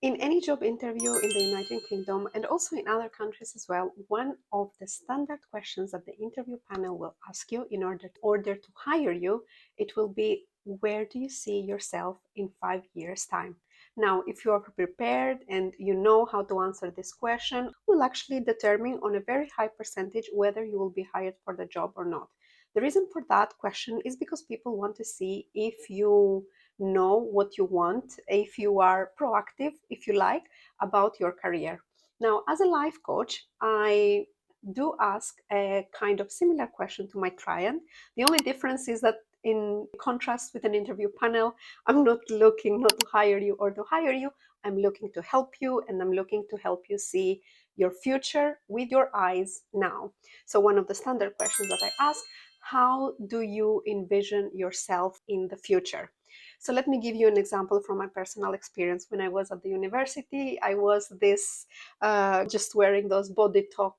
In any job interview in the United Kingdom and also in other countries as well, one of the standard questions that the interview panel will ask you in order to hire you, it will be, where do you see yourself in 5 years' time? Now, if you are prepared and you know how to answer this question, will actually determine on a very high percentage whether you will be hired for the job or not. The reason for that question is because people want to see if you know what you want, if you are proactive, if you like, about your career. Now, as a life coach, I do ask a kind of similar question to my client. The only difference is that in contrast with an interview panel, I'm not looking not to hire you or to hire you. I'm looking to help you, and I'm looking to help you see your future with your eyes now. So one of the standard questions that I ask, how do you envision yourself in the future? So let me give you an example from my personal experience. When I was at the university, I was this just wearing those body talk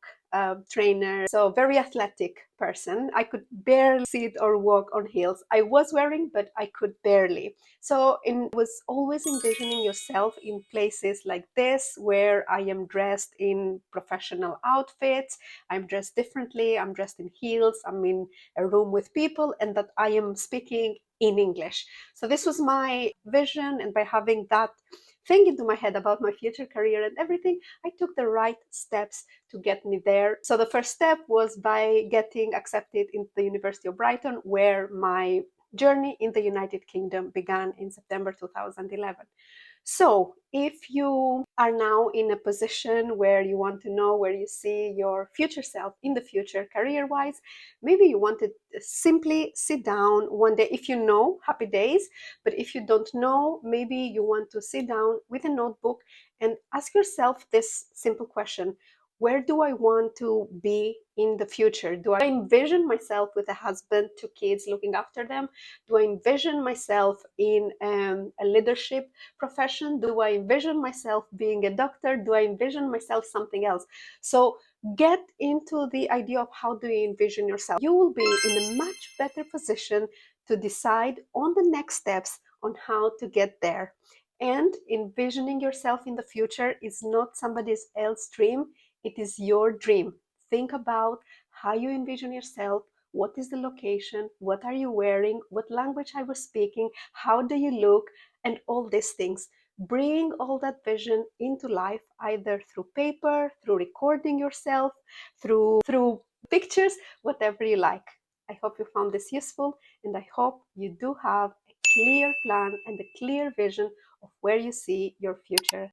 trainers, so very athletic person. I could barely sit or walk on heels. I was wearing, but I could barely. So I was always envisioning yourself in places like this, where I am dressed in professional outfits, I'm dressed differently, I'm dressed in heels, I'm in a room with people, and that I am speaking in English. So this was my vision, and by having that thing into my head about my future career and everything, I took the right steps to get me there. So the first step was by getting accepted into the University of Brighton, where my journey in the United Kingdom began in September 2011. So if you are now in a position where you want to know where you see your future self in the future career-wise, maybe you want to simply sit down one day. If you know, happy days. But if you don't know, maybe you want to sit down with a notebook and ask yourself this simple question: where do I want to be in the future? Do I envision myself with a husband, two kids, looking after them? Do I envision myself in a leadership profession? Do I envision myself being a doctor? Do I envision myself something else? So get into the idea of how do you envision yourself. You will be in a much better position to decide on the next steps on how to get there. And envisioning yourself in the future is not somebody else's dream, it is your dream. Think about how you envision yourself. What is the location? What are you wearing? What language are you speaking? How do you look? And all these things. Bring all that vision into life, either through paper, through recording yourself, through pictures, whatever you like. I hope you found this useful, and I hope you do have a clear plan and a clear vision of where you see your future